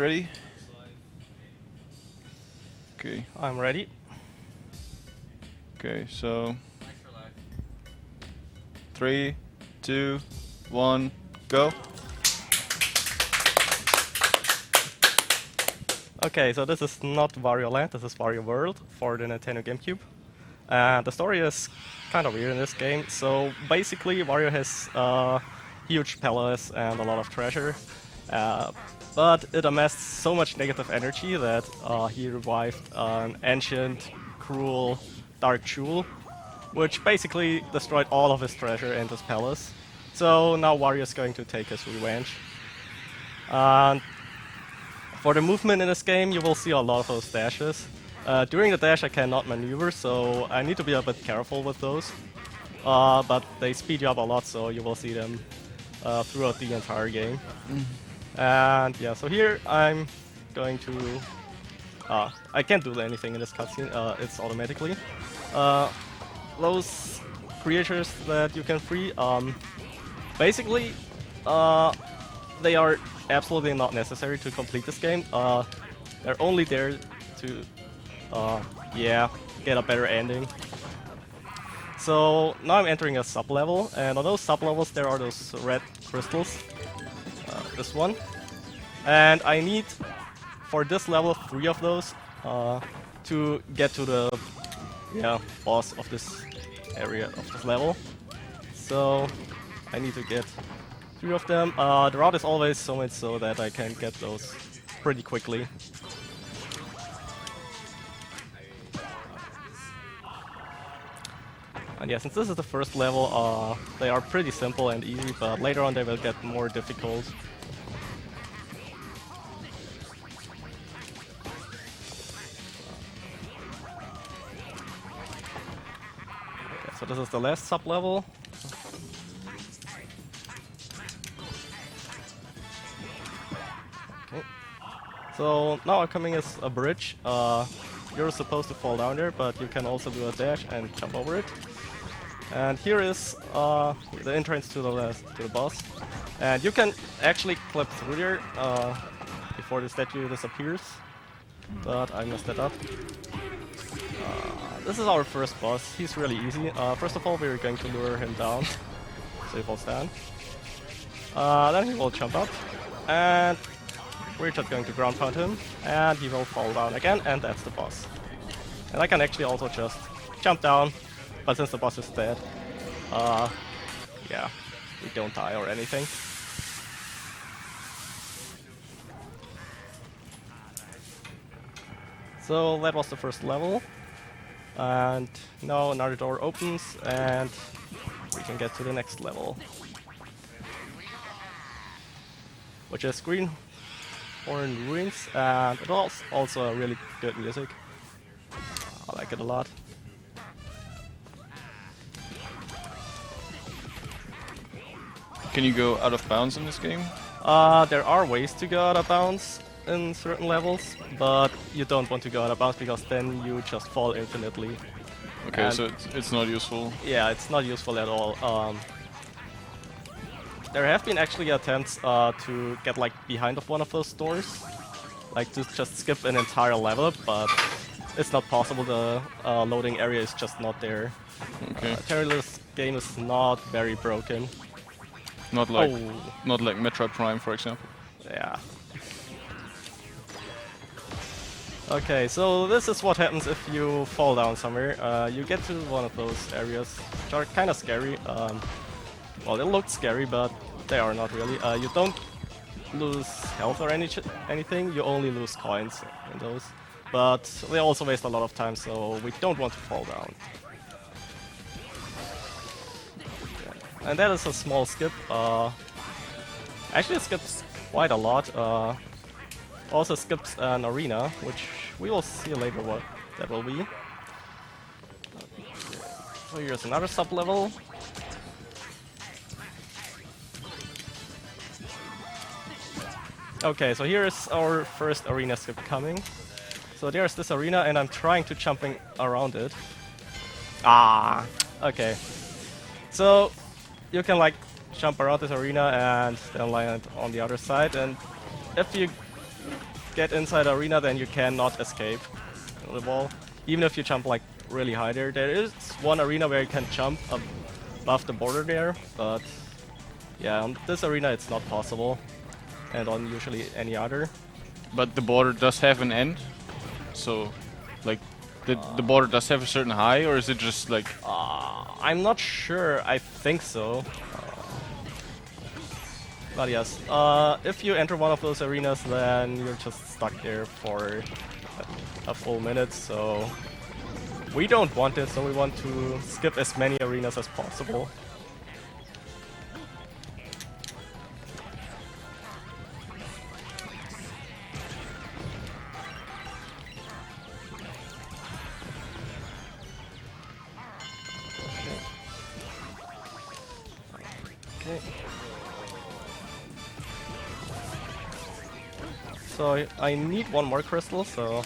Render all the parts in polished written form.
ready? Okay. I'm ready. Okay. So 3, 2, 1, go. Okay, so this is not Wario Land, this is Wario World for the Nintendo GameCube. And the story is kind of weird in this game. So basically, Wario has a huge palace and a lot of treasure. But it amassed so much negative energy that he revived an ancient, cruel, dark jewel, which basically destroyed all of his treasure and his palace. So now Wario is going to take his revenge. And for the movement in this game, you will see a lot of those dashes. During the dash I cannot maneuver, so I need to be a bit careful with those. But they speed you up a lot, so you will see them throughout the entire game. And yeah, so here I'm going to... I can't do anything in this cutscene, it's automatically. Those creatures that you can free, basically, they are absolutely not necessary to complete this game. They're only there to, yeah, get a better ending. So now I'm entering a sub-level, and on those sub-levels there are those red crystals. This one. And I need, for this level, 3 of those to get to the boss of this area, of this level. So I need to get 3 of them. The route is always so much so that I can get those pretty quickly. And yeah, since this is the first level, they are pretty simple and easy, but later on they will get more difficult. Okay, so this is the last sub-level. Okay. So now coming is a bridge. You're supposed to fall down there, but you can also do a dash and jump over it. And here is the entrance to the boss. And you can actually clip through there before the statue disappears. But I messed that up. This is our first boss. He's really easy. First of all, we're going to lure him down, so he falls down. Then he will jump up, and we're just going to ground pound him, and he will fall down again, and that's the boss. And I can actually also just jump down, but since the boss is dead, yeah, we don't die or anything. So that was the first level, and now another door opens, and we can get to the next level, which is Greenhorn Ruins, and it was also really good music. I like it a lot. Can you go out of bounds in this game? There are ways to go out of bounds in certain levels, but you don't want to go out of bounds because then you just fall infinitely. Okay, And so it's not useful. yeah, it's not useful at all. There have been actually attempts to get like behind of one of those doors, like to just skip an entire level, but it's not possible. The loading area is just not there. Okay. Apparently this game is not very broken. Not like Oh. not like Metroid Prime, for example. Yeah. Okay, so this is what happens if you fall down somewhere. You get to one of those areas, which are kind of scary. Well, they look scary, but they are not really. You don't lose health or anything, you only lose coins in those. But they also waste a lot of time, so we don't want to fall down. And that is a small skip. Actually, it skips quite a lot. Also skips an arena, which we will see later what that will be. So here's another sub-level. Okay, so here is our first arena skip coming. So there's this arena, and I'm trying to jumping around it. Ah, okay. So you can like jump around this arena and then land on the other side, and if you get inside the arena, then you cannot escape the wall. Even if you jump like really high there. There is one arena where you can jump above the border there, but yeah, on this arena it's not possible, and on usually any other. But the border does have an end, so like the border does have a certain high, or is it just like? I'm not sure. I think so. But yes, if you enter one of those arenas, then you're just stuck there for a full minute. So we don't want it. So we want to skip as many arenas as possible. Okay. So I need one more crystal, so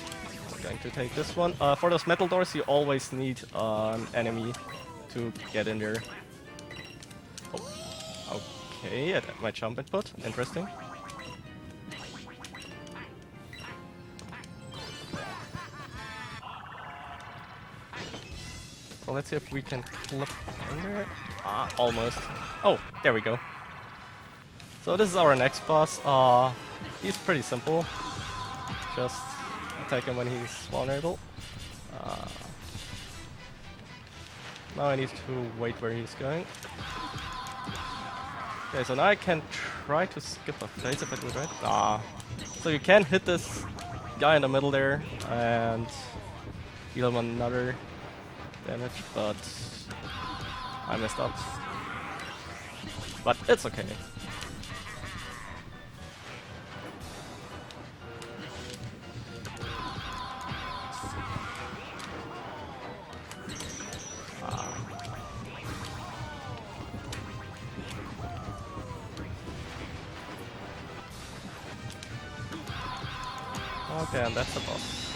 I'm going to take this one. For those metal doors, you always need an enemy to get in there. Oh. Okay, at my jump input. Interesting. So let's see if we can clip in there. Almost. Oh, there we go. So this is our next boss. He's pretty simple. Just attack him when he's vulnerable. Now I need to wait where he's going. Okay, so now I can try to skip a phase if I do it right. So you can hit this guy in the middle there and deal him another damage, but I messed up. But it's okay. Okay, and that's the boss.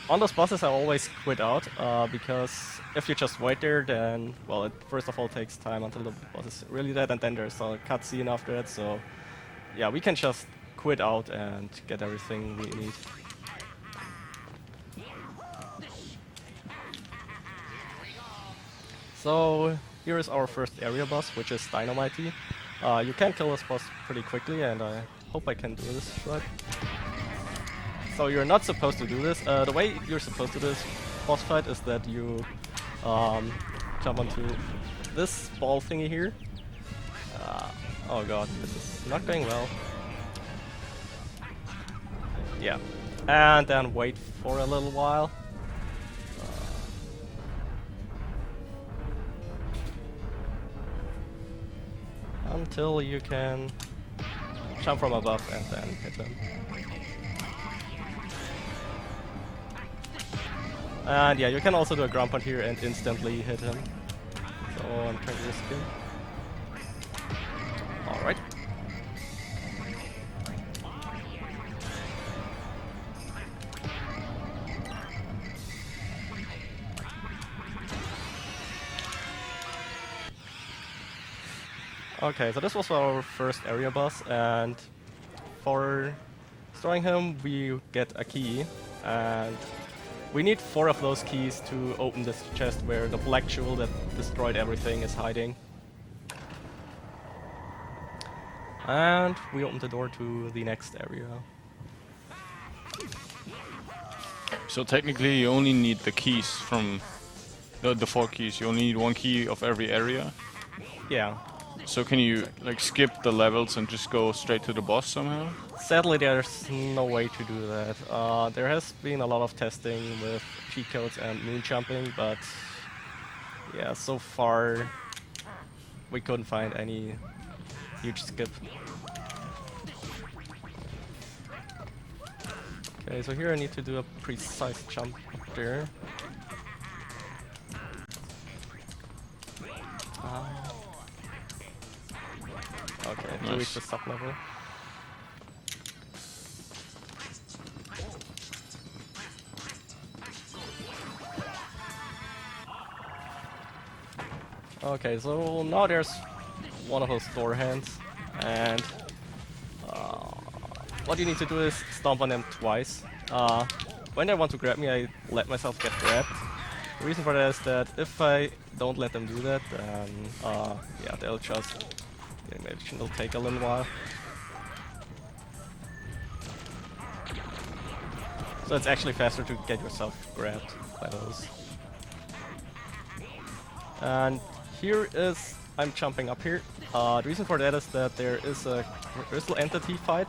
On those bosses I always quit out, because if you just wait there, then, well, it first of all takes time until the boss is really dead, and then there's a cutscene after that, so yeah, we can just quit out and get everything we need. So here is our first area boss, which is Dynamite. You can kill this boss pretty quickly, and I hope I can do this right. So you're not supposed to do this. The way you're supposed to do this boss fight is that you jump onto this ball thingy here. Oh god, this is not going well. Yeah, and then wait for a little while. Until you can jump from above and then hit them. And yeah, you can also do a ground pound here and instantly hit him. So I'm trying to risk him. Alright. Okay, so this was our first area boss, and for destroying him we get a key, and we need 4 of those keys to open this chest where the black jewel that destroyed everything is hiding. And we open the door to the next area. So technically you only need the keys from the 4 keys. You only need 1 key of every area. Yeah. So can you like skip the levels and just go straight to the boss somehow? Sadly, there's no way to do that. There has been a lot of testing with cheat codes and moon jumping, but yeah, so far we couldn't find any huge skip. Okay, so here I need to do a precise jump up there. Okay, to reach the sub level. Okay, so now there's one of those door hands, and what you need to do is stomp on them twice. When they want to grab me, I let myself get grabbed. The reason for that is that if I don't let them do that, then yeah, they'll just the animation will take a little while. So it's actually faster to get yourself grabbed by those. And here is I'm jumping up here. The reason for that is that there is a crystal entity fight.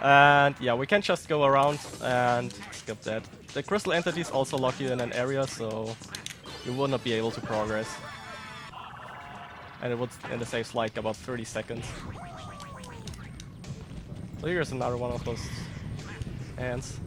And yeah, we can't just go around and skip that. The crystal entities also lock you in an area, so you will not be able to progress. And it saves like about 30 seconds. So here's another one of those ants.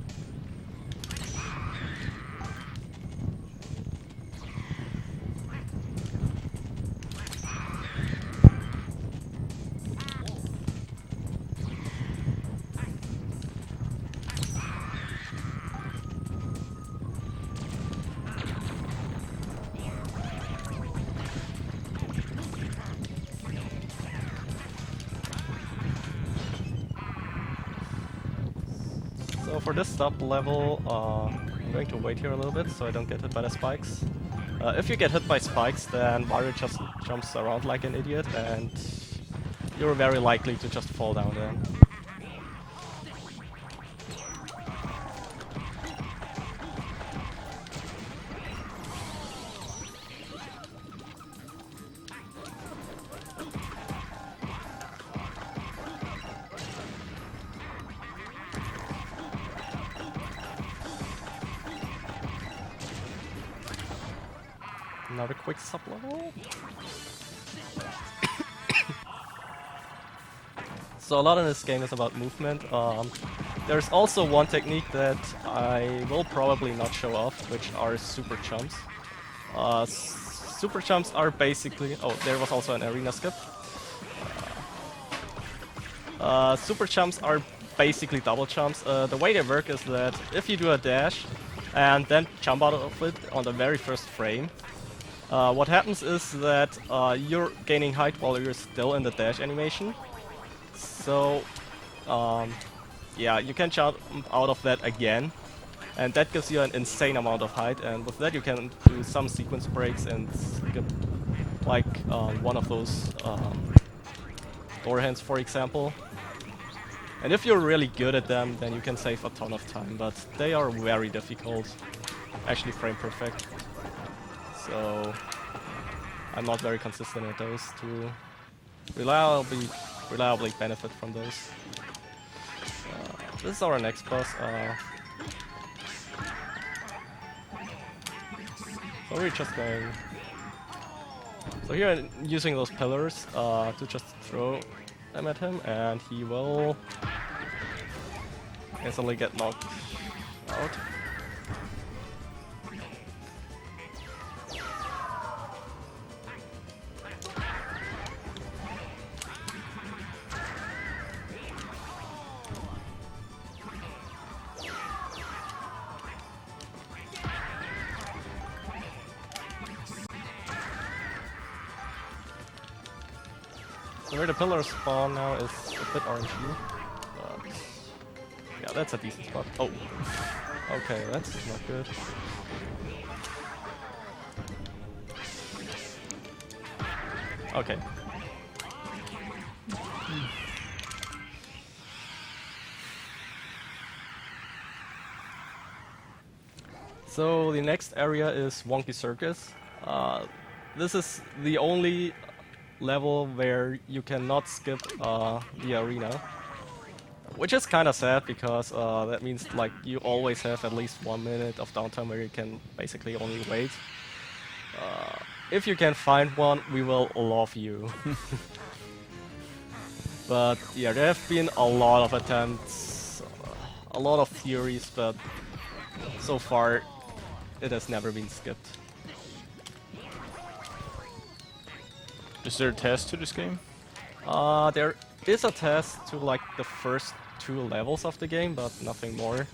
So for this stop level, I'm going to wait here a little bit so I don't get hit by the spikes. If you get hit by spikes, then Wario just jumps around like an idiot, and you're very likely to just fall down there. Another quick sub-level. So a lot of this game is about movement. There's also one technique that I will probably not show off, which are super jumps. Super jumps are basically... Oh, there was also an arena skip. Super jumps are basically double jumps. The way they work is that if you do a dash and then jump out of it on the very first frame, what happens is that you're gaining height while you're still in the dash animation. So, yeah, you can jump out of that again, and that gives you an insane amount of height, and with that you can do some sequence breaks and skip like one of those door hands, for example. And if you're really good at them, then you can save a ton of time, but they are very difficult, actually frame perfect. So I'm not very consistent at those to reliably benefit from those. This is our next boss. So we're just going. So here I'm using those pillars to just throw them at him, and he will instantly get knocked out. So where the pillars spawn now is a bit RNG, but yeah, that's a decent spot. Oh, okay, that's not good. Okay. So the next area is Wonky Circus. This is the only level where you cannot skip the arena, which is kind of sad because that means like you always have at least 1 minute of downtime where you can basically only wait. If you can find one, we will love you. But yeah, there have been a lot of attempts, a lot of theories, but so far it has never been skipped. Is there a test to this game? There is a test to like the first 2 levels of the game, but nothing more.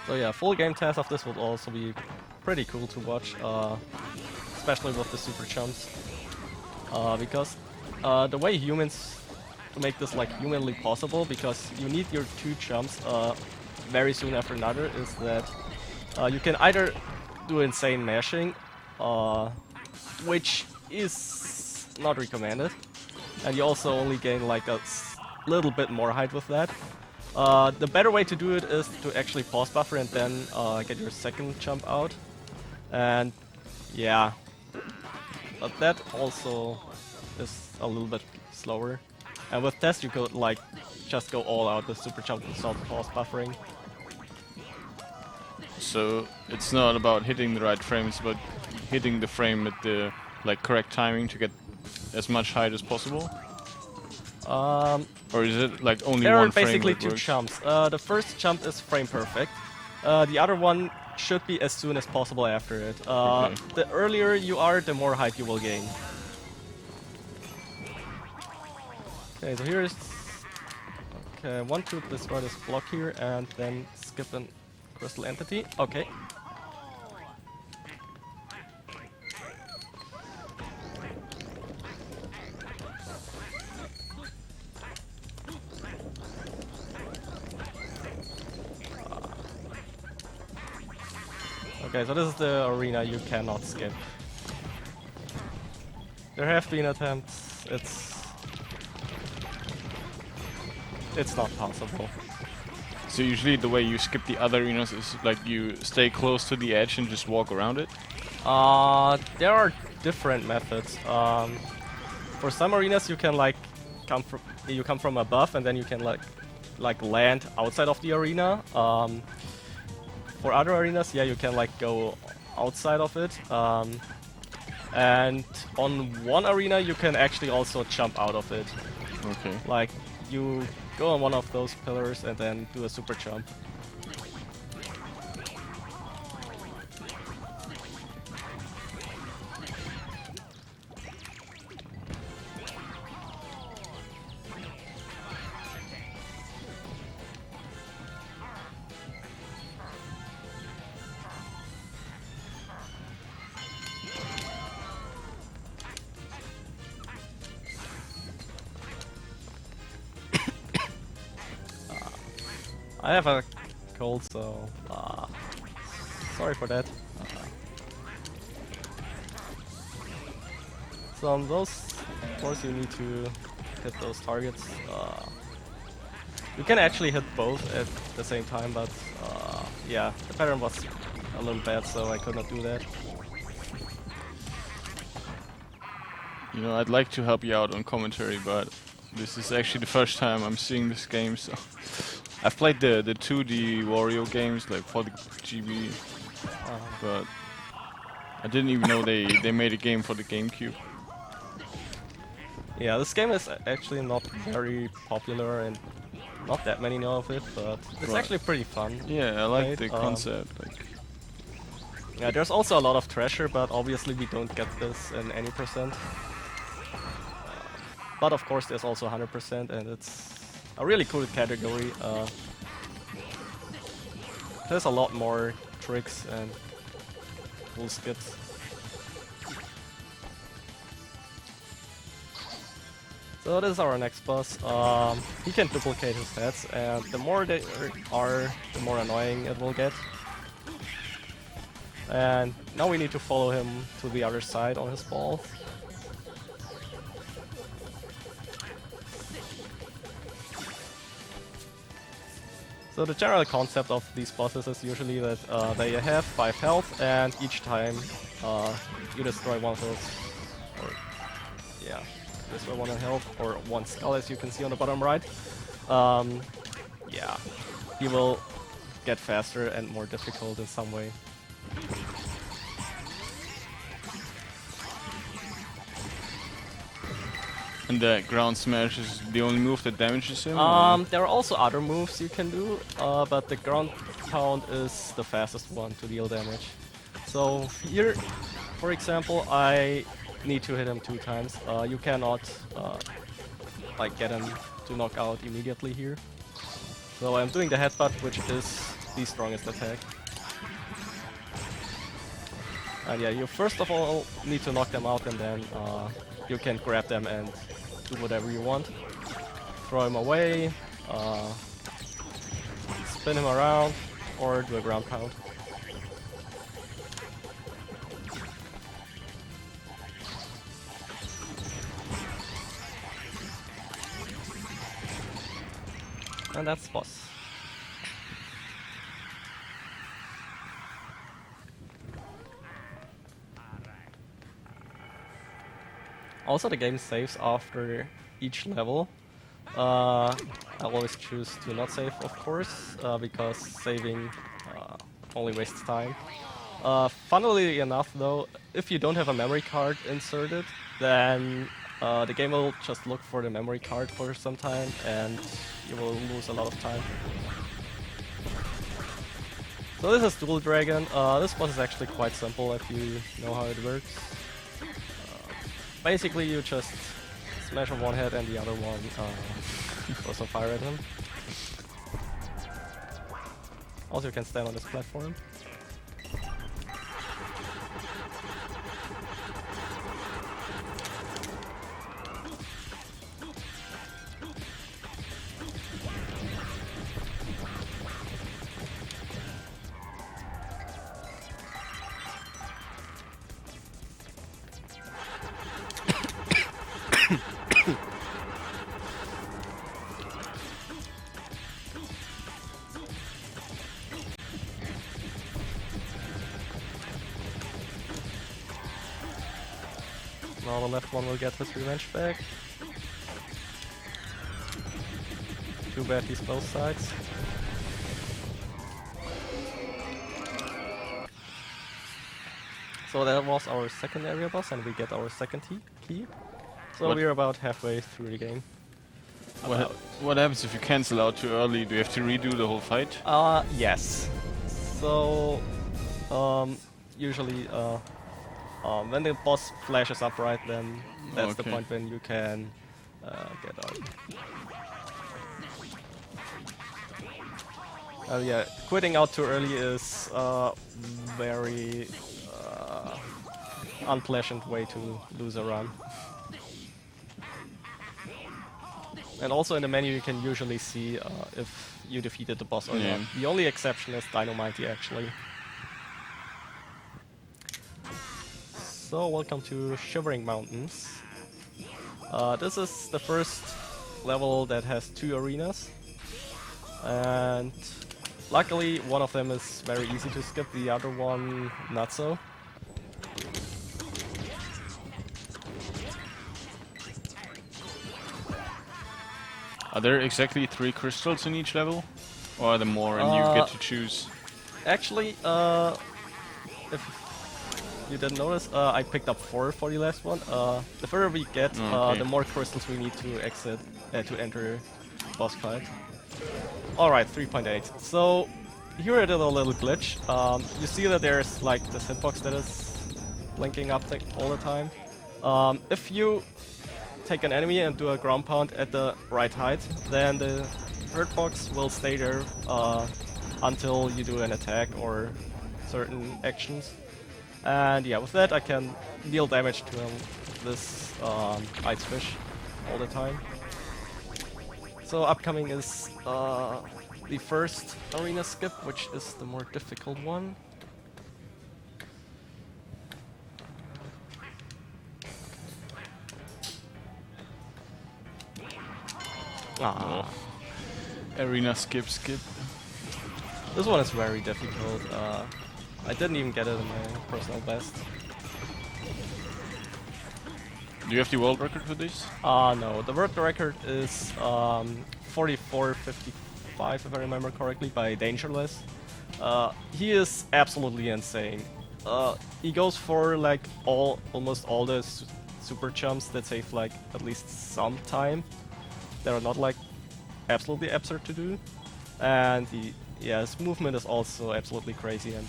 So yeah, full game test of this would also be pretty cool to watch, especially with the super jumps, because the way humans to make this like humanly possible, because you need your 2 jumps very soon after another, is that you can either do insane mashing, which is not recommended, and you also only gain like a little bit more height with that. The better way to do it is to actually pause buffer and then get your second jump out. And yeah, but that also is a little bit slower. And with test you could like just go all out with super jump without pause buffering. So it's not about hitting the right frames, but hitting the frame at the like correct timing to get as much height as possible. Or is it like only There are one frame? basically that 2 works? jumps. The first jump is frame perfect. The other one should be as soon as possible after it. Okay. The earlier you are, the more height you will gain. Okay, so here is... Okay, I want to destroy this block here and then skip a crystal entity. Okay. Okay, so this is the arena you cannot skip. There have been attempts, it's not possible. So usually the way you skip the other arenas is like you stay close to the edge and just walk around it? There are different methods. For some arenas you can like come from above and then you can like land outside of the arena. For other arenas, yeah, you can like go outside of it. And on one arena you can actually also jump out of it. Okay. Like you go on one of those pillars and then do a super jump. I have a cold, so sorry for that. So on those, of course, you need to hit those targets. You can actually hit both at the same time, but yeah, the pattern was a little bad, so I could not do that. You know, I'd like to help you out on commentary, but this is actually the first time I'm seeing this game, so... I've played the 2D Wario games, like for the GB, but I didn't even know they made a game for the GameCube. Yeah, this game is actually not very popular and not that many know of it, but it's Right. actually pretty fun. Yeah, I like Right, the concept. Like, Yeah, there's also a lot of treasure, but obviously we don't get this in any percent. But of course there's also 100% and it's a really cool category. There's a lot more tricks and cool skits. So this is our next boss. He can duplicate his heads, and the more they are, the more annoying it will get. And now we need to follow him to the other side on his ball. So the general concept of these bosses is usually that they have 5 health, and each time you destroy one of those, or yeah, destroy one health or one skull, as you can see on the bottom right. Yeah, he will get faster and more difficult in some way. and the ground smash is the only move that damages him? or- There are also other moves you can do, but the ground pound is the fastest one to deal damage. So here, for example, I need to hit him 2 times. You cannot like get him to knock out immediately here. So I'm doing the headbutt, which is the strongest attack. And yeah, you first of all need to knock them out, and then you can grab them and do whatever you want. Throw him away, spin him around, or do a ground pound. And that's boss. Also, the game saves after each level. I always choose to not save, of course, because saving only wastes time. Funnily enough, though, if you don't have a memory card inserted, then the game will just look for the memory card for some time, and you will lose a lot of time. So this is Dual Dragon. This boss is actually quite simple if you know how it works. Basically, you just smash on one head and the other one goes on fire at him. Also, you can stand on this platform. Now the left one will get his revenge back. Too bad he's both sides. So that was our second area boss, and we get our second key. So we're about halfway through the game. What happens if you cancel out too early? Do you have to redo the whole fight? Yes. So, usually, when the boss flashes up right, then that's the point when you can get out. Yeah, quitting out too early is a very unpleasant way to lose a run. And also in the menu you can usually see if you defeated the boss or not. The only exception is Dynamite actually. So welcome to Shivering Mountains. This is the first level that has 2 arenas. And luckily one of them is very easy to skip, the other one not so. Are there exactly 3 crystals in each level? Or are there more and you get to choose? Actually, if you didn't notice, I picked up 4 for the last one. The further we get, the more crystals we need to exit to enter boss fight. Alright, 3.8. So here I did a little glitch. You see that there's like this hitbox that is blinking up all the time. If you take an enemy and do a ground pound at the right height, then the hurt box will stay there until you do an attack or certain actions. And yeah, with that I can deal damage to this ice fish all the time. So upcoming is the first arena skip, which is the more difficult one. Arena skip. This one is very difficult. I didn't even get it in my personal best. Do you have the world record for this? No. The world record is 44.55 if I remember correctly by Dangerless. He is absolutely insane. He goes for like almost all the super jumps that save like at least some time. That are not like absolutely absurd to do, and his movement is also absolutely crazy, and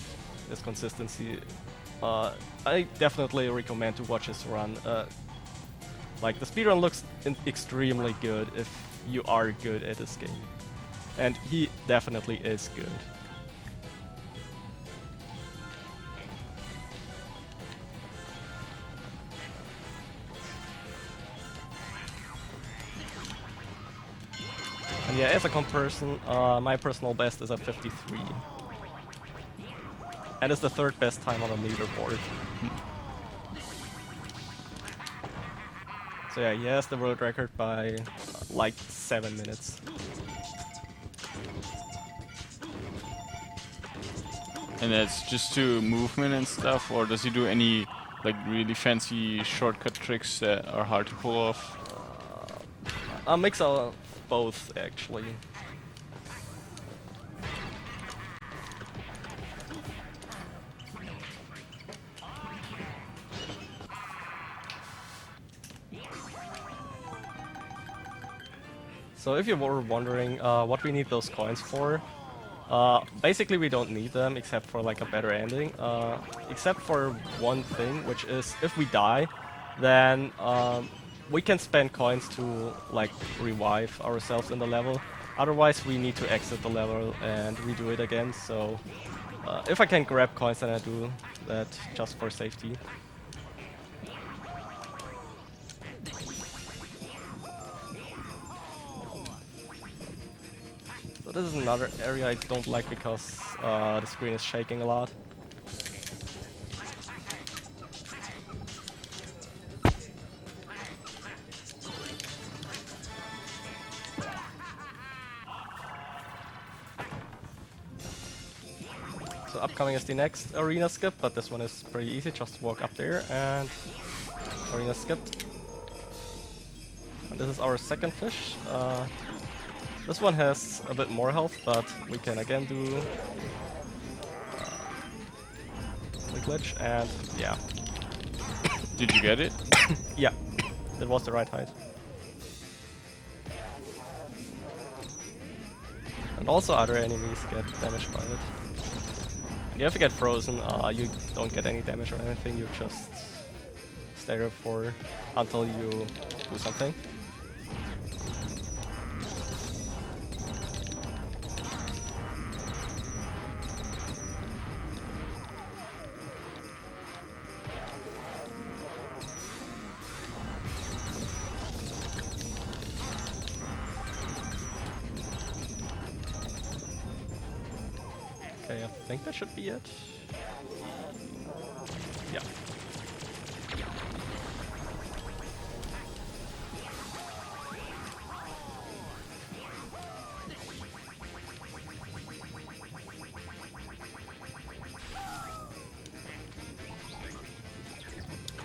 his consistency. I definitely recommend to watch his run. Like the speedrun looks extremely good if you are good at this game, and he definitely is good. yeah, as a comparison, my personal best is at 53. And it's the third best time on the leaderboard. So yeah, he has the world record by like 7 minutes. And that's just to movement and stuff, or does he do any like really fancy shortcut tricks that are hard to pull off? A mix of both, actually. So if you were wondering what we need those coins for, basically we don't need them except for like a better ending. Except for one thing, which is if we die, then we can spend coins to like revive ourselves in the level. Otherwise we need to exit the level and redo it again. So if I can grab coins, then I do that just for safety. So this is another area I don't like because the screen is shaking a lot. So upcoming is the next arena skip, but this one is pretty easy, just walk up there and arena skipped. And this is our second fish. This one has a bit more health, but we can again do the glitch, and yeah. Did you get it? Yeah, that was the right height. And also other enemies get damaged by it. And if you get frozen, you don't get any damage or anything, you just stay there for until you do something. Okay, I think that should be it. Yeah.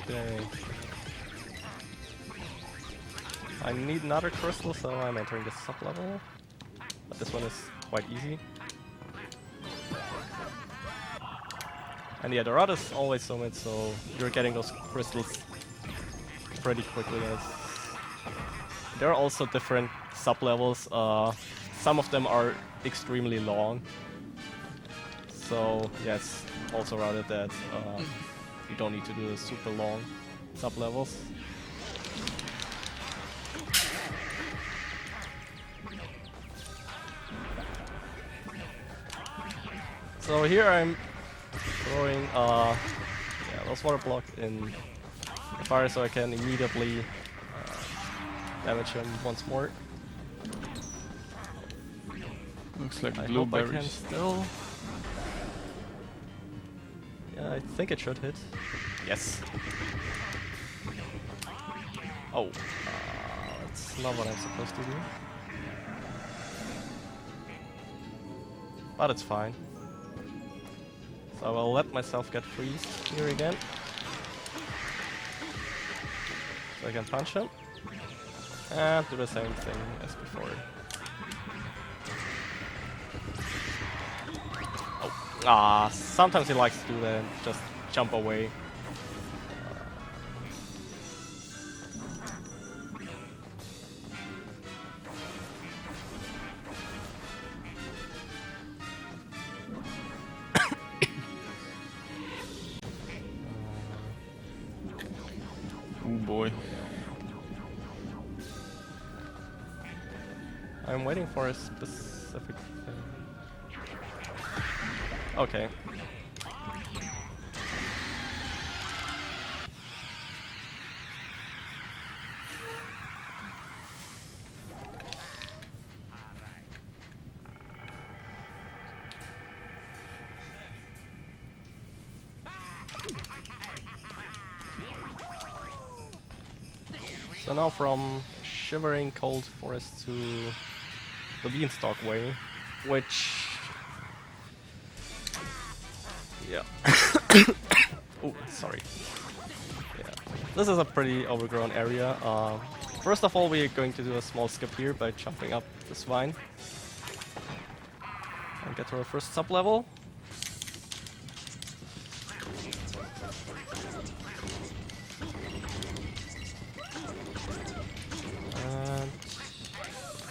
Okay. I need another crystal, so I'm entering the sub-level. But this one is quite easy. And yeah, the rod is always so mid, so you're getting those crystals pretty quickly. There are also different sub-levels. Some of them are extremely long. So yeah, it's also routed that you don't need to do the super long sub-levels. So here I'm throwing those water block in the fire so I can immediately damage him once more. Looks like I hope I can blueberries. still. Yeah, I think it should hit. Yes. Oh, that's not what I'm supposed to do. But it's fine. So I will let myself get freezed here again. So I can punch him. And do the same thing as before. Oh, sometimes he likes to do that and just jump away. Oh boy. I'm waiting for a specific thing. Okay. So now from shivering cold forest to the beanstalk way, which... Yeah. Oh, sorry. Yeah. This is a pretty overgrown area. First of all, we're going to do a small skip here by jumping up this vine. And get to our first sub-level. And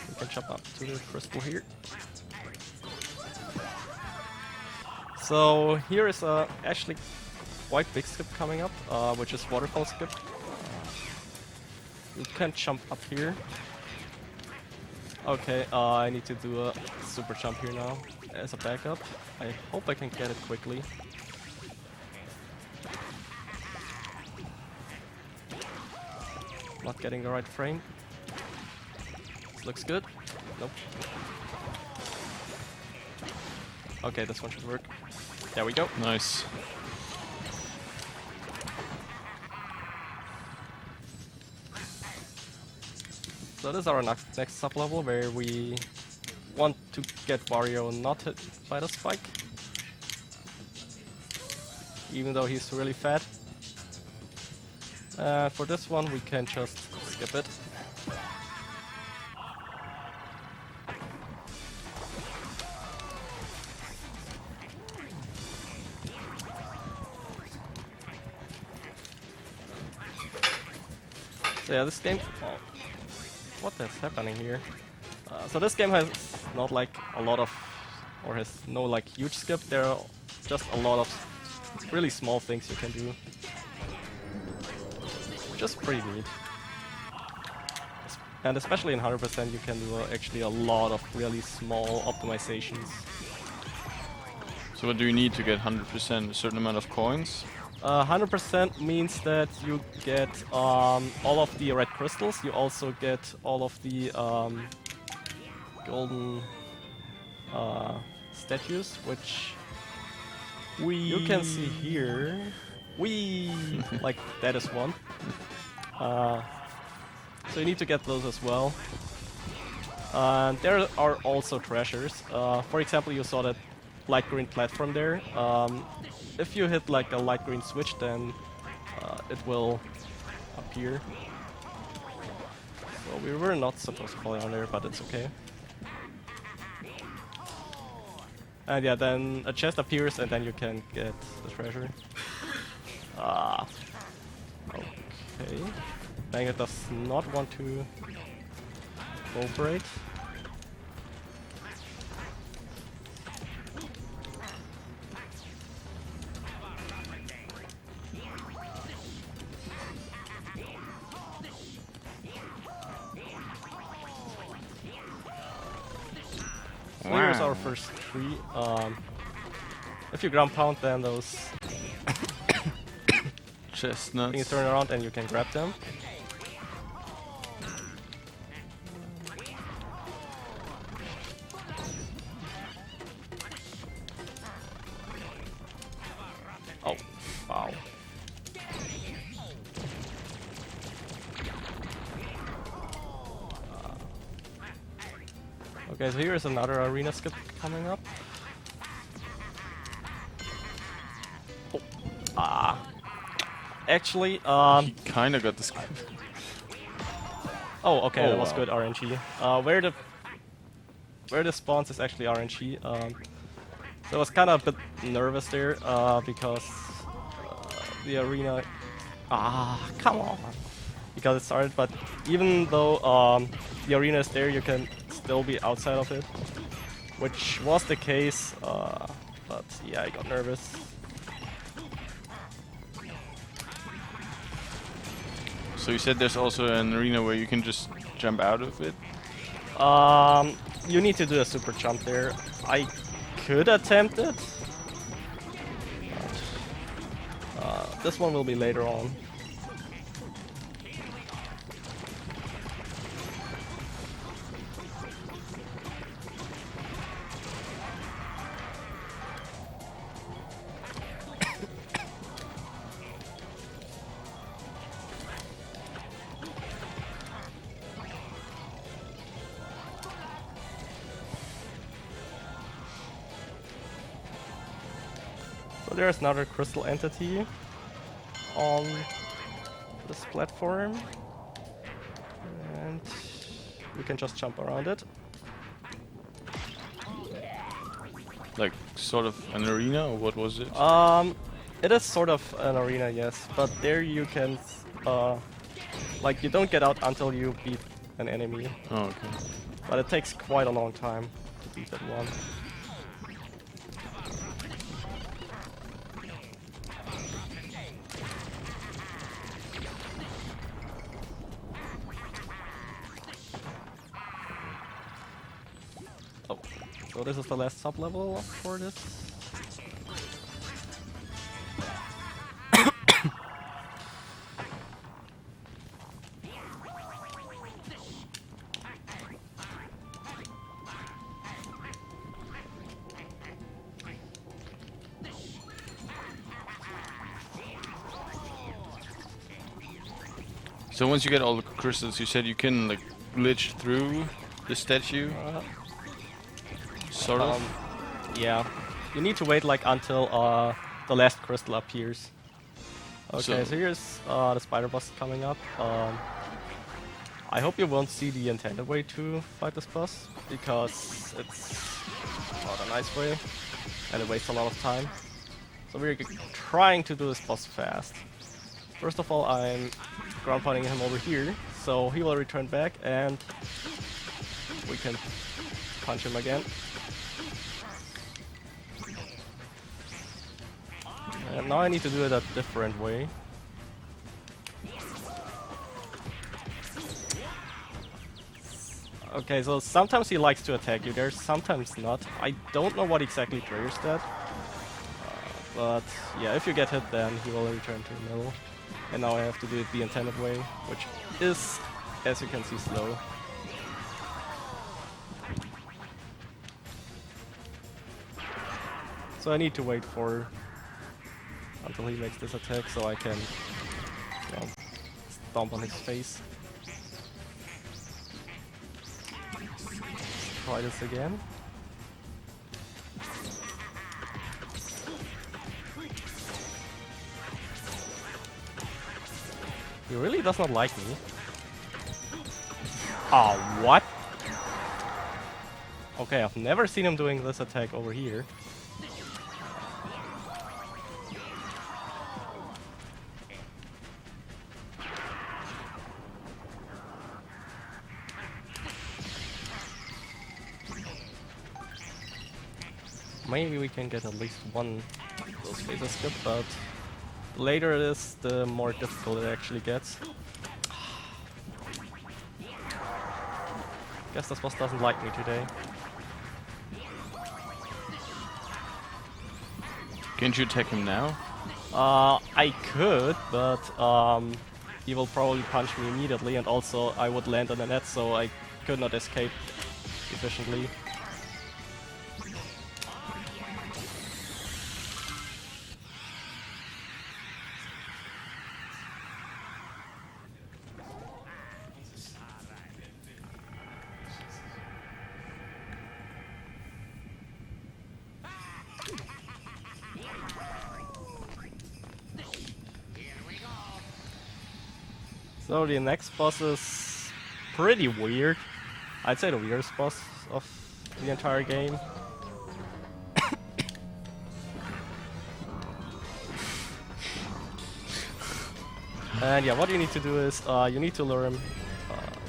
we can jump up to the crystal here. So here is a actually quite big skip coming up, which is waterfall skip. You can jump up here. Okay, I need to do a super jump here now as a backup. I hope I can get it quickly. Not getting the right frame. This looks good. Nope. Okay, this one should work. There we go. Nice. So this is our next sub-level where we want to get Wario not hit by the spike. Even though he's really fat. For this one we can just skip it. So yeah, this game... Oh, what is happening here? So this game has not like a lot of... or has no like huge skip, there are just a lot of really small things you can do. Just pretty neat. And especially in 100% you can do actually a lot of really small optimizations. So what do you need to get 100%? A certain amount of coins? 100% means that you get all of the red crystals, you also get all of the golden statues, which you can see here. Like that is one. So you need to get those as well. There are also treasures. For example, you saw that light green platform there. If you hit like a light green switch, then it will appear. So we were not supposed to fall down there, but it's okay. And yeah, then a chest appears and then you can get the treasure. Okay. Dang, it does not want to cooperate. So here's our first tree. If you ground pound, then those chestnuts. things turn around and you can grab them. Oh, wow. Okay, so here is another arena skip coming up. Oh. Actually, He kinda got the skip. oh, okay, Oh, that was wow. good RNG. Where the spawns is actually RNG. So I was kind of a bit nervous there because the arena. Come on! Because it started, but even though the arena is there, you can still be outside of it, which was the case. But yeah, I got nervous. So you said there's also an arena where you can just jump out of it? You need to do a super jump there. I could attempt it. But, this one will be later on. So there's another crystal entity on this platform, and we can just jump around it. Like sort of an arena, or what was it? It is sort of an arena, yes, but there you can, like, you don't get out until you beat an enemy, Oh, okay. but it takes quite a long time to beat that one. Oh, so this is the last sub-level for this. So once you get all the crystals, you said you can like glitch through the statue, sort of. Yeah, you need to wait like until the last crystal appears. Okay, so here's the spider boss coming up. I hope you won't see the intended way to fight this boss, because it's not a nice way, and it wastes a lot of time. So we're trying to do this boss fast. First of all, I'm ground pounding him over here, so he will return back, and we can punch him again. And now I need to do it a different way. Okay, so sometimes he likes to attack you there, sometimes not. I don't know what exactly triggers that. But yeah, if you get hit, then he will return to the middle. And now I have to do it the intended way, which is, as you can see, slow. So I need to wait for until he makes this attack so I can, you know, stomp on his face. Try this again. He really does not like me. Oh, what? Okay, I've never seen him doing this attack over here. Maybe we can get at least one of those phases skip, but the later it is, the more difficult it actually gets. Guess this boss doesn't like me today. Can't you attack him now? I could, but he will probably punch me immediately, and also I would land on the net, so I could not escape efficiently. So the next boss is pretty weird. I'd say the weirdest boss of the entire game. And yeah, what you need to do is you need to lure him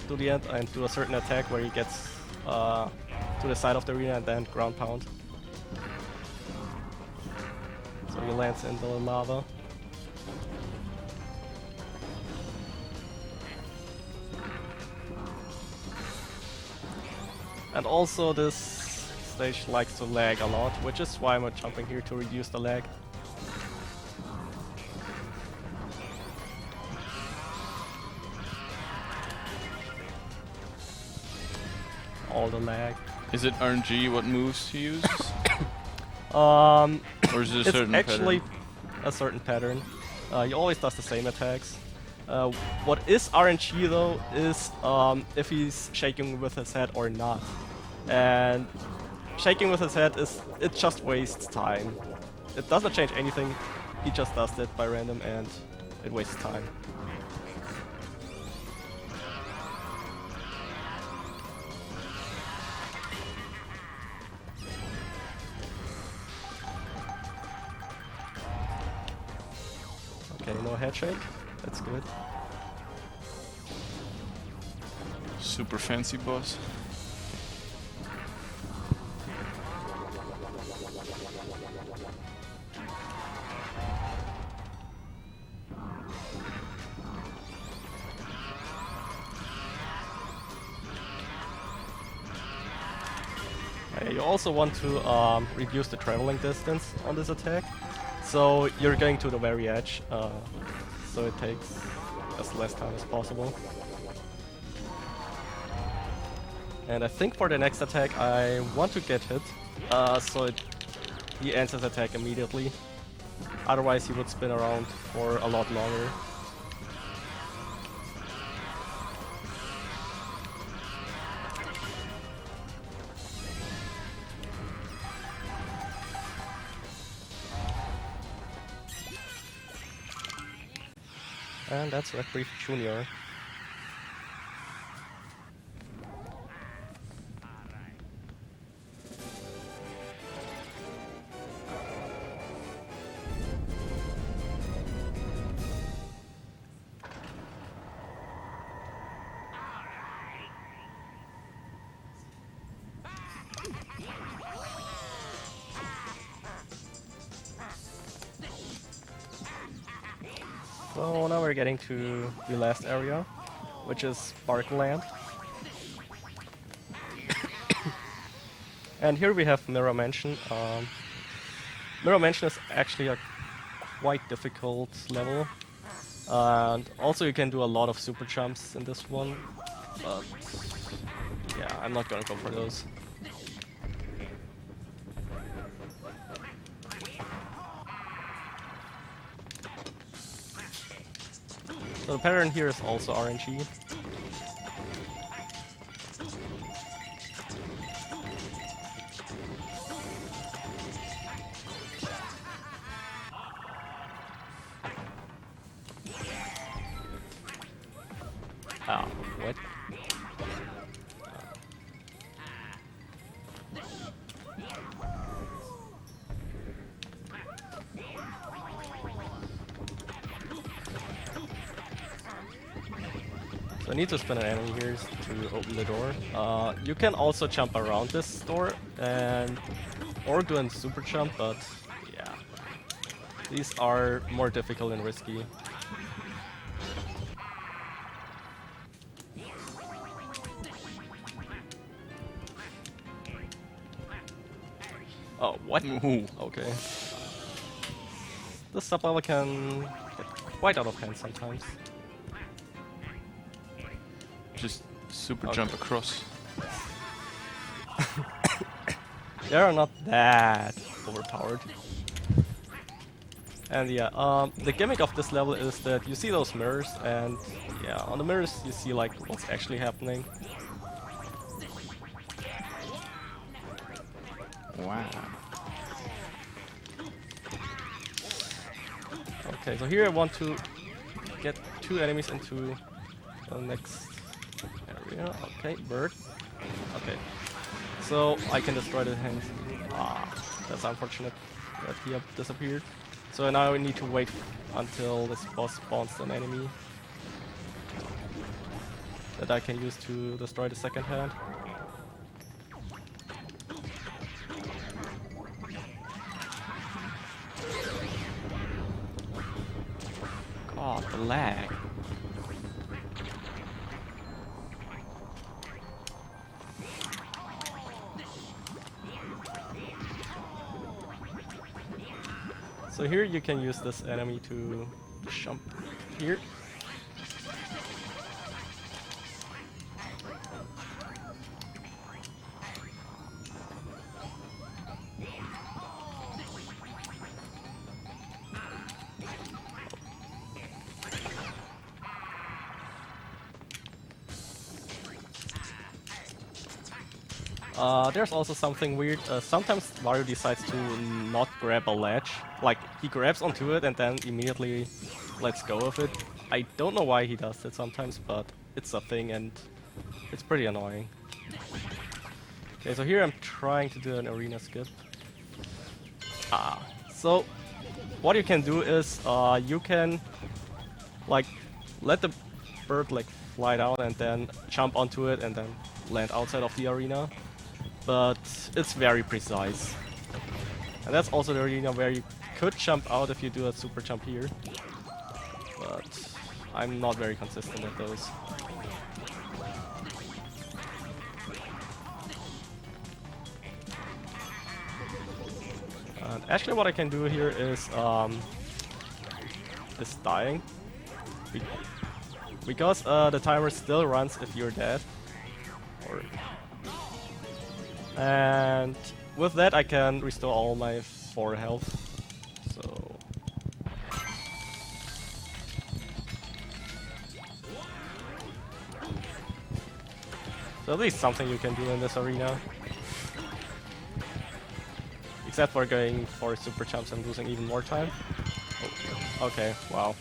to the end and do a certain attack where he gets to the side of the arena and then ground pound. So he lands in the lava. And also this stage likes to lag a lot, which is why I'm jumping here to reduce the lag. All the lag. Is it RNG what moves to use? Or is it a certain it's actually pattern? a certain pattern. He always does the same attacks. What is RNG though is if he's shaking with his head or not. And shaking with his head it just wastes time. it doesn't change anything. He just does that by random and it wastes time. Okay, no head shake. That's good. Super fancy boss. You also want to reduce the traveling distance on this attack. So you're going to the very edge, so it takes as less time as possible. And I think for the next attack I want to get hit, so he ends his attack immediately. Otherwise he would spin around for a lot longer. And that's Red Brief Jr. So now we're getting to the last area, which is Sparkland. And here we have Mirror Mansion. Mirror Mansion is actually a quite difficult level. And also you can do a lot of super jumps in this one. But yeah, I'm not gonna go for those. So the pattern here is also RNG. Ah, what? So I need to spin an enemy here to open the door. You can also jump around this door or do a super jump, but yeah, these are more difficult and risky. Oh, what? Ooh. Okay. This sub-level can get quite out of hand sometimes. Just super Okay. jump across. They are not that overpowered. And yeah, the gimmick of this level is that you see those mirrors, and yeah, on the mirrors you see like what's actually happening. Wow. Okay, so here I want to get 2 enemies into the next area. Okay, bird. Okay, so I can destroy the hands. Ah, that's unfortunate that he disappeared. So now we need to wait until this boss spawns an enemy that I can use to destroy the second hand. God, the lag. So here you can use this enemy to jump here. There's also something weird. Sometimes Wario decides to not grab a ledge. Like, he grabs onto it and then immediately lets go of it. I don't know why he does it sometimes, but it's a thing and it's pretty annoying. Okay, so here I'm trying to do an arena skip. So what you can do is you can like let the bird like fly down and then jump onto it and then land outside of the arena. But it's very precise. And that's also the arena where you could jump out if you do a super jump here. But I'm not very consistent at those. And actually what I can do here is dying. Because the timer still runs if you're dead. And with that I can restore all my 4 health. So at least something you can do in this arena. Except for going for super jumps and losing even more time. Oh, okay, wow.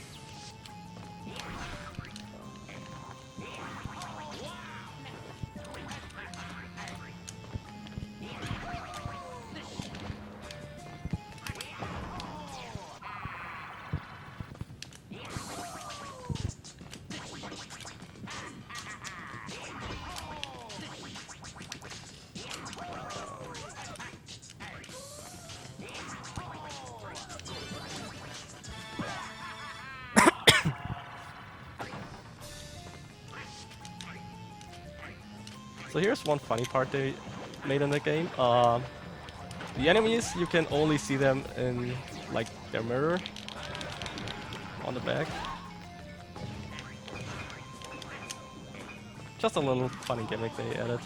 So here's one funny part they made in the game. The enemies, you can only see them in like their mirror on the back. Just a little funny gimmick they added.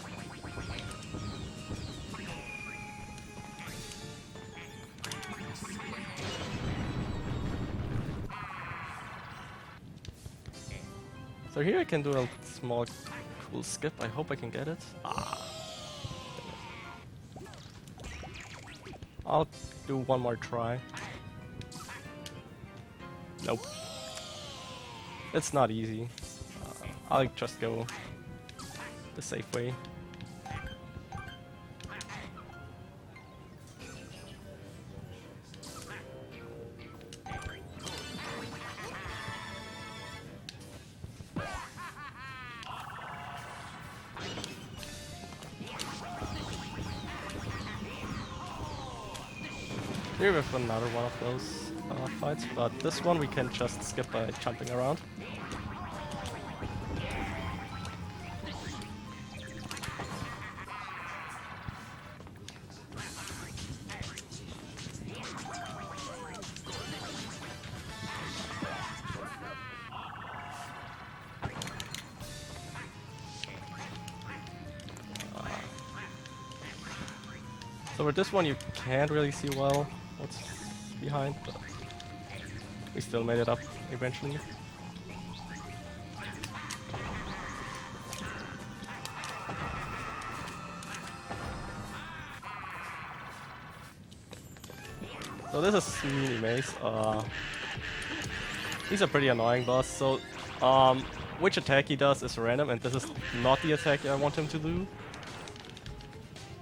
So here I can do a small cool skip. I hope I can get it. I'll do one more try. Nope. It's not easy. I'll just go the safe way. Here we have another one of those fights, but this one we can just skip by jumping around. So with this one you can't really see well what's behind, but we still made it up eventually. So this is Mini Maze. He's a pretty annoying boss, so which attack he does is random, and this is not the attack I want him to do.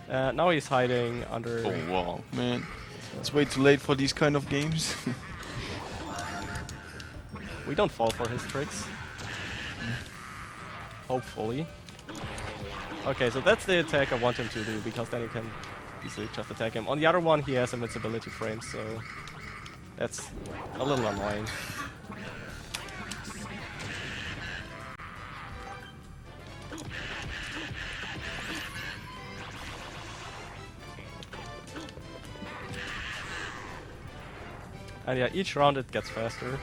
Now he's hiding under... Oh wow, man. It's way too late for these kind of games. We don't fall for his tricks. Hopefully. Okay, so that's the attack I want him to do, because then you can easily just attack him. On the other one he has invincibility frames, so that's a little annoying. And yeah, each round it gets faster.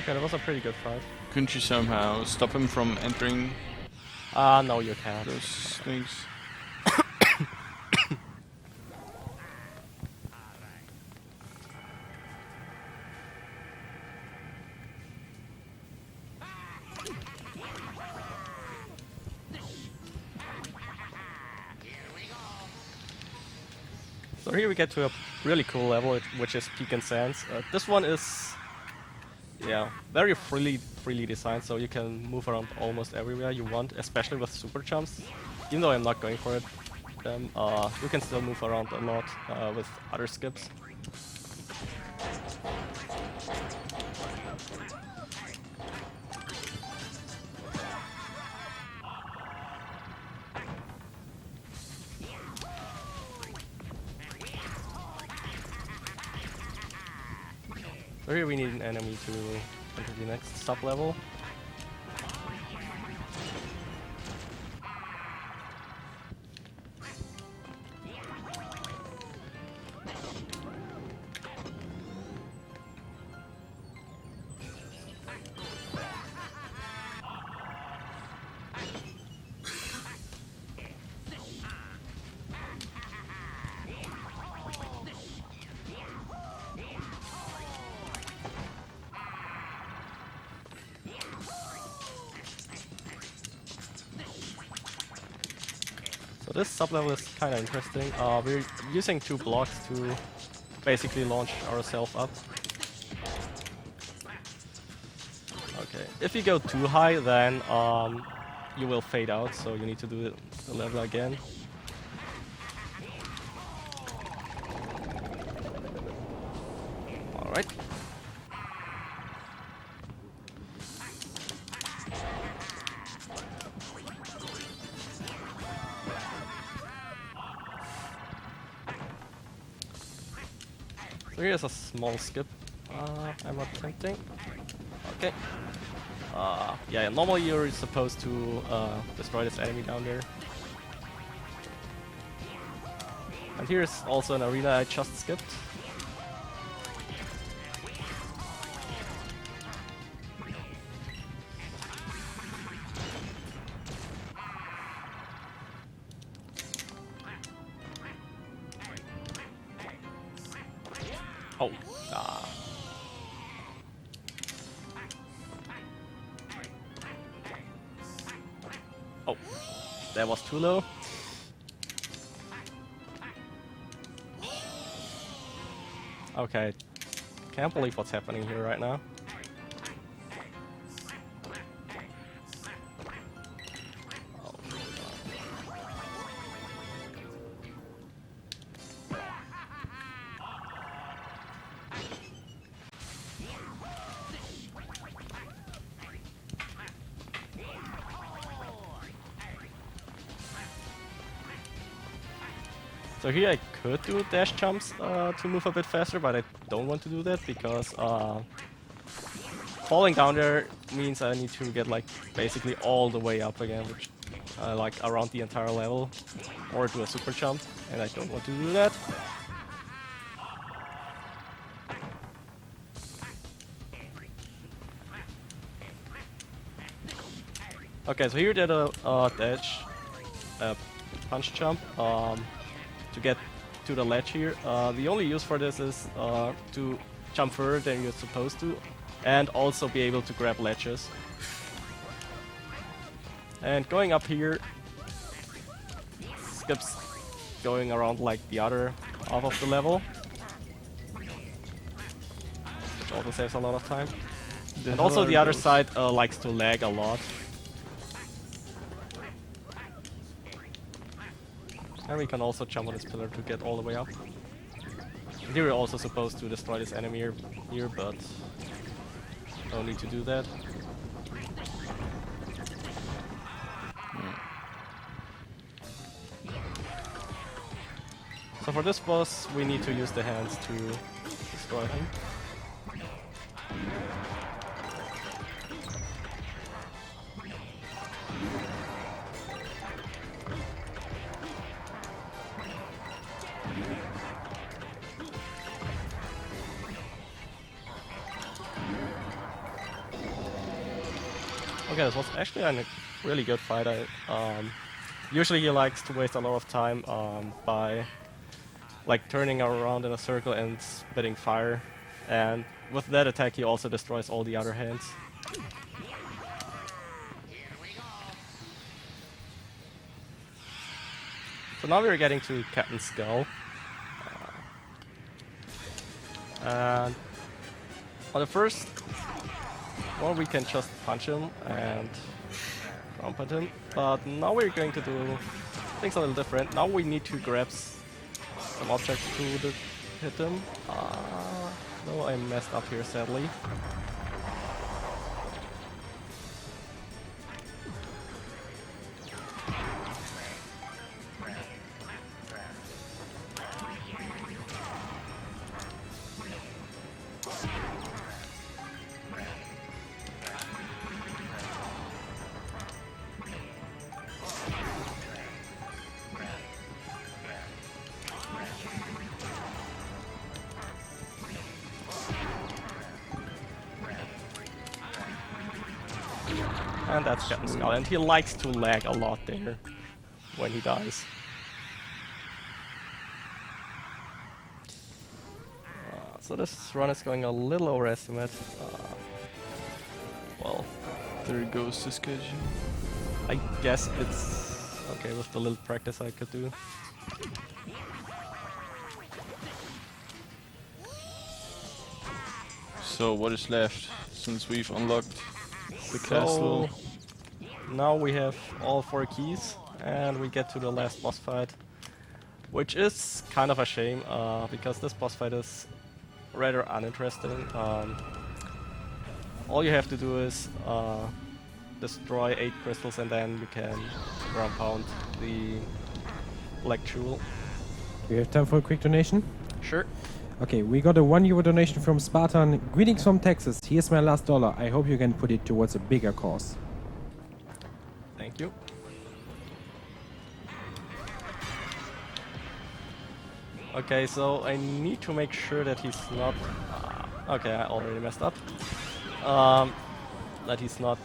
Okay, that was a pretty good fight. Couldn't you somehow stop him from entering No, you can't. those things? So here we get to a really cool level, which is Peak and Sands. This one is, yeah, very freely designed, so you can move around almost everywhere you want, especially with super jumps. Even though I'm not going for it, you can still move around a lot with other skips. So here we need an enemy to enter the next sub-level. So this sub-level is kind of interesting. We're using 2 blocks to basically launch ourselves up. Okay, if you go too high, then you will fade out, so you need to do the level again. Alright. So here's a small skip. I'm attempting. Okay. Yeah, normally you're supposed to destroy this enemy down there. And here's also an arena I just skipped. Oh, oh, that was too low. Okay, can't believe what's happening here right now. So here I could do dash jumps to move a bit faster, but I don't want to do that because falling down there means I need to get like basically all the way up again, which like around the entire level, or do a super jump, and I don't want to do that. Okay, so here did a dash, punch jump to get to the ledge here. The only use for this is to jump further than you're supposed to, and also be able to grab ledges. And going up here skips going around like the other half of the level, which also saves a lot of time. And also the other side likes to lag a lot. And we can also jump on this pillar to get all the way up. And here we're also supposed to destroy this enemy here, but no need to do that. So for this boss, we need to use the hands to destroy him. Okay, this was actually a really good fight. Usually he likes to waste a lot of time by like turning around in a circle and spitting fire. And with that attack he also destroys all the other hands. So now we're getting to Captain Skull. And on the first one we can just punch him and ground punch him. But now we're going to do things a little different. Now we need to grab some objects to hit him. No, I messed up here sadly. And that's Captain Skull, and he likes to lag a lot there when he dies. So this run is going a little overestimate. Well, There goes the schedule. I guess it's okay with the little practice I could do. So what is left since we've unlocked the So castle? now we have all 4 keys, and we get to the last boss fight, which is kind of a shame because this boss fight is rather uninteresting. All you have to do is destroy 8 crystals, and then you can ground pound the black jewel. We have time for a quick donation. Sure. Okay, we got a €1 donation from Spartan. Greetings from Texas. Here's my last dollar. I hope you can put it towards a bigger cause. Thank you. Okay, so I need to make sure that he's not... okay, I already messed up. That he's not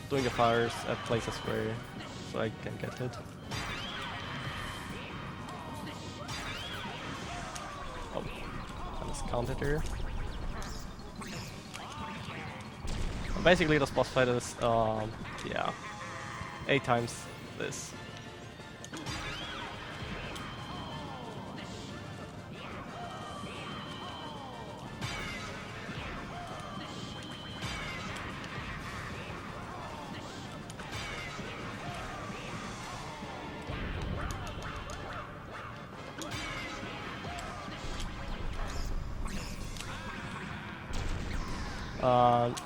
doing the fires at places where so I can get hit. Oh, I miscounted here. Basically, this boss fight is, yeah, 8 times this.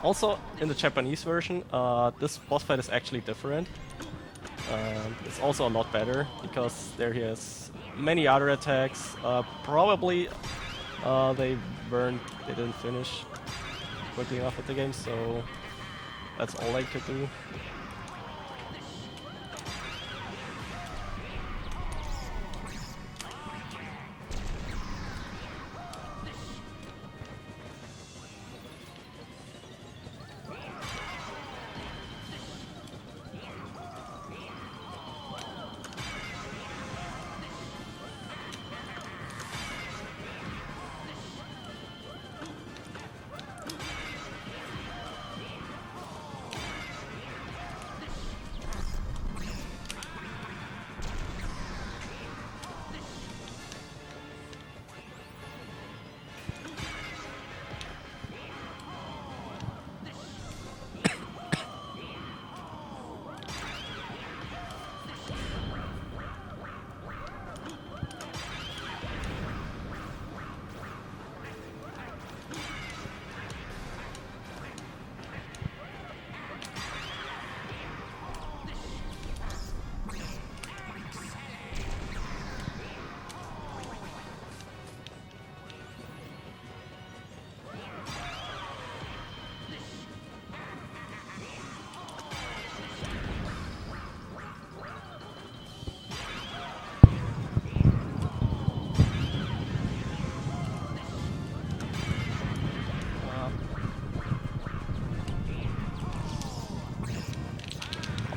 Also, in the Japanese version, this boss fight is actually different. It's also a lot better because there he has many other attacks. Probably they didn't finish quickly enough with the game, so that's all I could do.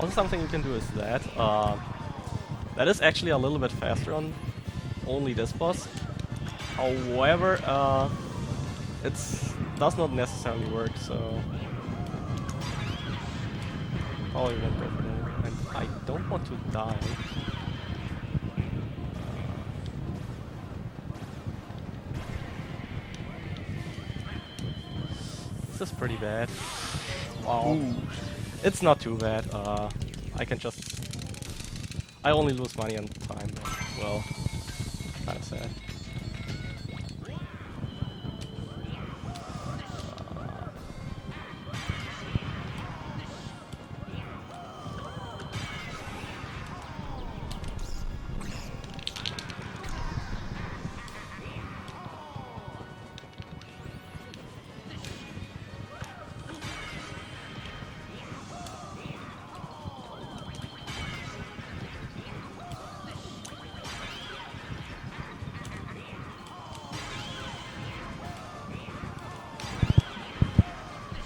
Also, something you can do is that. That is actually a little bit faster on only this boss. However, it does not necessarily work, so probably won't go for that. And I don't want to die. This is pretty bad. Wow. Ooh. It's not too bad. I can just... I only lose money and time. Well, kinda sad.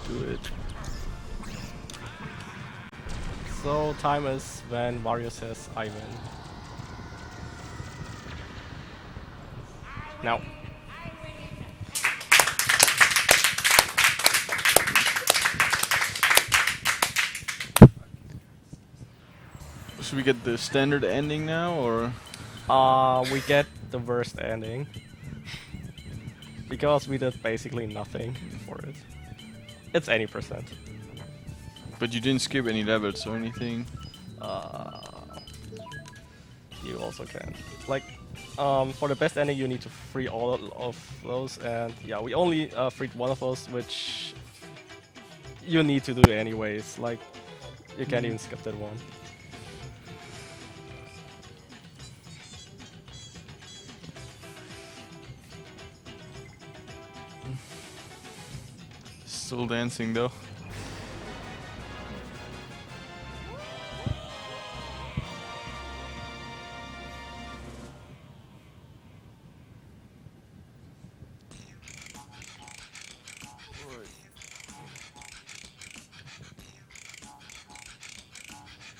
Do it. So time is when Wario says I win. Now. Should we get the standard ending now, or? We get the worst ending. Because we did basically nothing for it. It's any percent. But you didn't skip any levels or anything. You also can. Like, for the best ending you need to free all of those, and yeah, we only freed one of those, which you need to do anyways. Like, you can't even skip that one. Still dancing though.